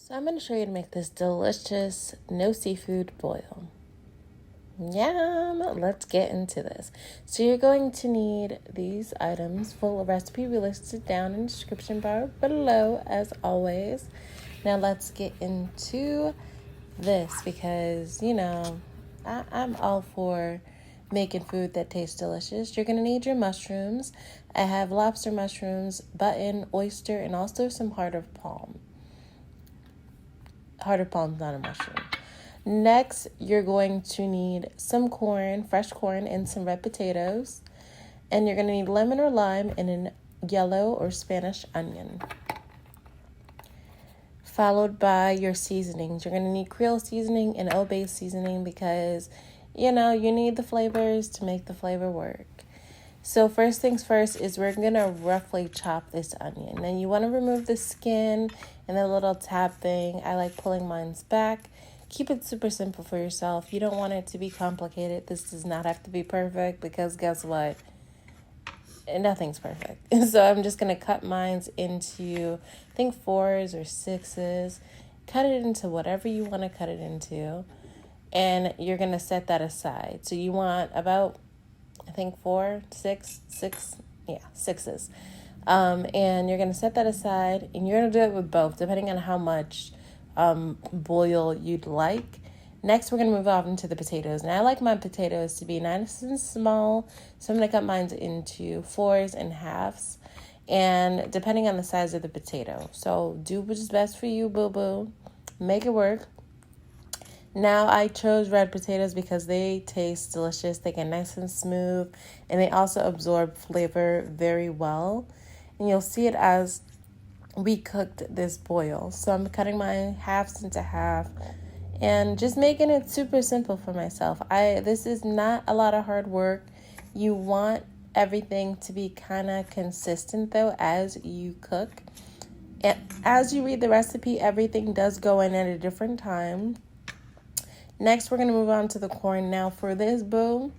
So I'm going to show you to make this delicious no seafood boil. Yum! Let's get into this. So you're going to need these items. Full recipe we listed down in the description bar below as always. Now let's get into this because, I'm all for making food that tastes delicious. You're going to need your mushrooms. I have lobster mushrooms, button, oyster, and also some heart of palm. Heart of palm is not a mushroom. Next, you're going to need some corn, fresh corn, and some red potatoes. And you're going to need lemon or lime and a yellow or Spanish onion. Followed by your seasonings. You're going to need Creole seasoning and Old-Bay seasoning because, you need the flavors to make the flavor work. So first things first is we're going to roughly chop this onion. And you want to remove the skin and the little tab thing. I like pulling mine back. Keep it super simple for yourself. You don't want it to be complicated. This does not have to be perfect because guess what? Nothing's perfect. So I'm just going to cut mine into, I think 4s or 6s. Cut it into whatever you want to cut it into. And you're going to set that aside. So you want about, I think 6s. And you're going to set that aside. And you're going to do it with both, depending on how much boil you'd like. Next, we're going to move on into the potatoes. And I like my potatoes to be nice and small. So I'm going to cut mine into 4s and halves. And depending on the size of the potato. So do what is best for you, boo-boo. Make it work. Now I chose red potatoes because they taste delicious. They get nice and smooth. And they also absorb flavor very well. And you'll see it as we cooked this boil. So I'm cutting my halves into half and just making it super simple for myself. This is not a lot of hard work. You want everything to be kind of consistent though as you cook. And as you read the recipe, everything does go in at a different time. Next, we're going to move on to the corn. Now for this, boo,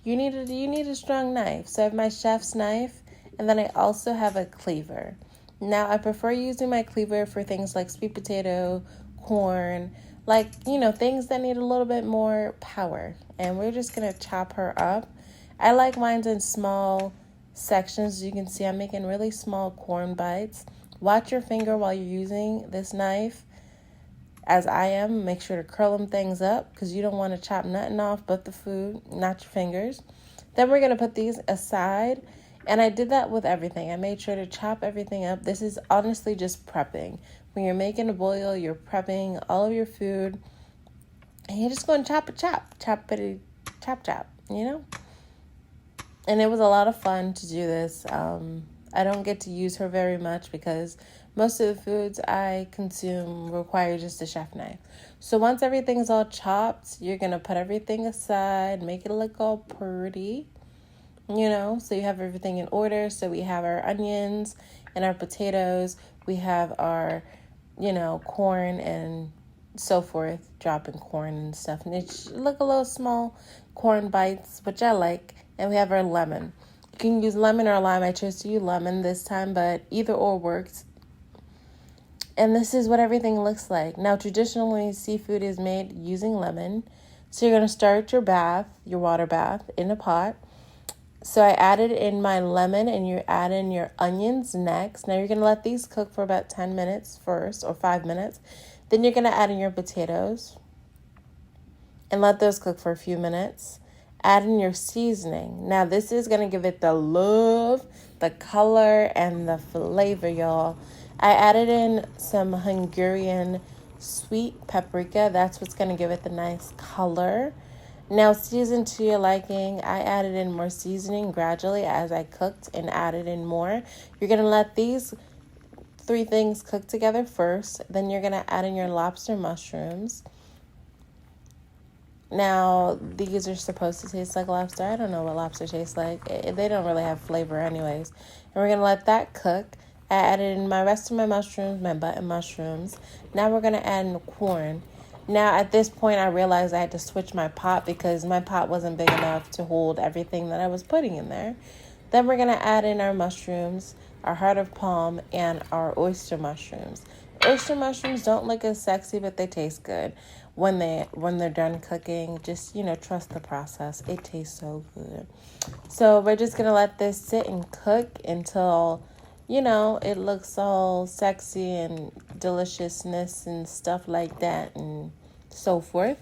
you need a strong knife. So I have my chef's knife and then I also have a cleaver. Now, I prefer using my cleaver for things like sweet potato, corn, things that need a little bit more power. And we're just going to chop her up. I like mine in small sections. As you can see, I'm making really small corn bites. Watch your finger while you're using this knife. As I am, make sure to curl them things up because you don't want to chop nothing off but the food, not your fingers. Then we're going to put these aside. And I did that with everything. I made sure to chop everything up. This is honestly just prepping. When you're making a boil, you're prepping all of your food. And you're just going chop, And it was a lot of fun to do this. I don't get to use her very much because most of the foods I consume require just a chef knife. So once everything's all chopped, you're going to put everything aside, make it look all pretty. So you have everything in order. So we have our onions and our potatoes. We have our, corn and so forth, dropping corn and stuff. And it should look a little small corn bites, which I like. And we have our lemon. You can use lemon or lime. I chose to use lemon this time, but either or works. And this is what everything looks like. Now, traditionally, seafood is made using lemon. So you're going to start your water bath, in a pot. So I added in my lemon and you add in your onions next. Now you're going to let these cook for about 10 minutes first or 5 minutes. Then you're going to add in your potatoes and let those cook for a few minutes. Add in your seasoning. Now this is going to give it the love, the color, and the flavor, y'all. I added in some Hungarian sweet paprika. That's what's going to give it the nice color. Now, season to your liking. I added in more seasoning gradually as I cooked and added in more. You're going to let these 3 things cook together first. Then you're going to add in your lobster mushrooms. Now, these are supposed to taste like lobster. I don't know what lobster tastes like. They don't really have flavor anyways. And we're going to let that cook. I added in my rest of my mushrooms, my button mushrooms. Now we're going to add in the corn. Now, at this point, I realized I had to switch my pot because my pot wasn't big enough to hold everything that I was putting in there. Then we're going to add in our mushrooms, our heart of palm, and our oyster mushrooms. Oyster mushrooms don't look as sexy, but they taste good when they're done cooking. Just, trust the process. It tastes so good. So we're just gonna let this sit and cook until, it looks all sexy and deliciousness and stuff like that and so forth.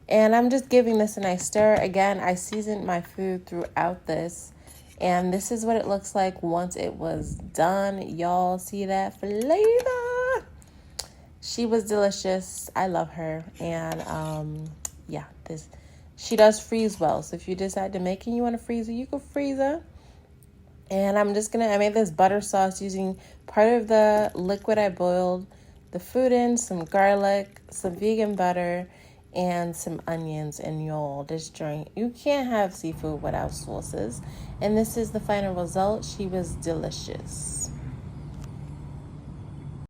And I'm just giving this a nice stir. Again, I seasoned my food throughout this. And this is what it looks like once it was done. Y'all see that flavor? She was delicious. I love her. And yeah, she does freeze well. So if you decide to make it and you want to freeze her, you can freeze her. And I made this butter sauce using part of the liquid I boiled the food in, some garlic, some vegan butter, and some onions. And y'all, this drink, you can't have seafood without sauces. And this is the final result. She was delicious.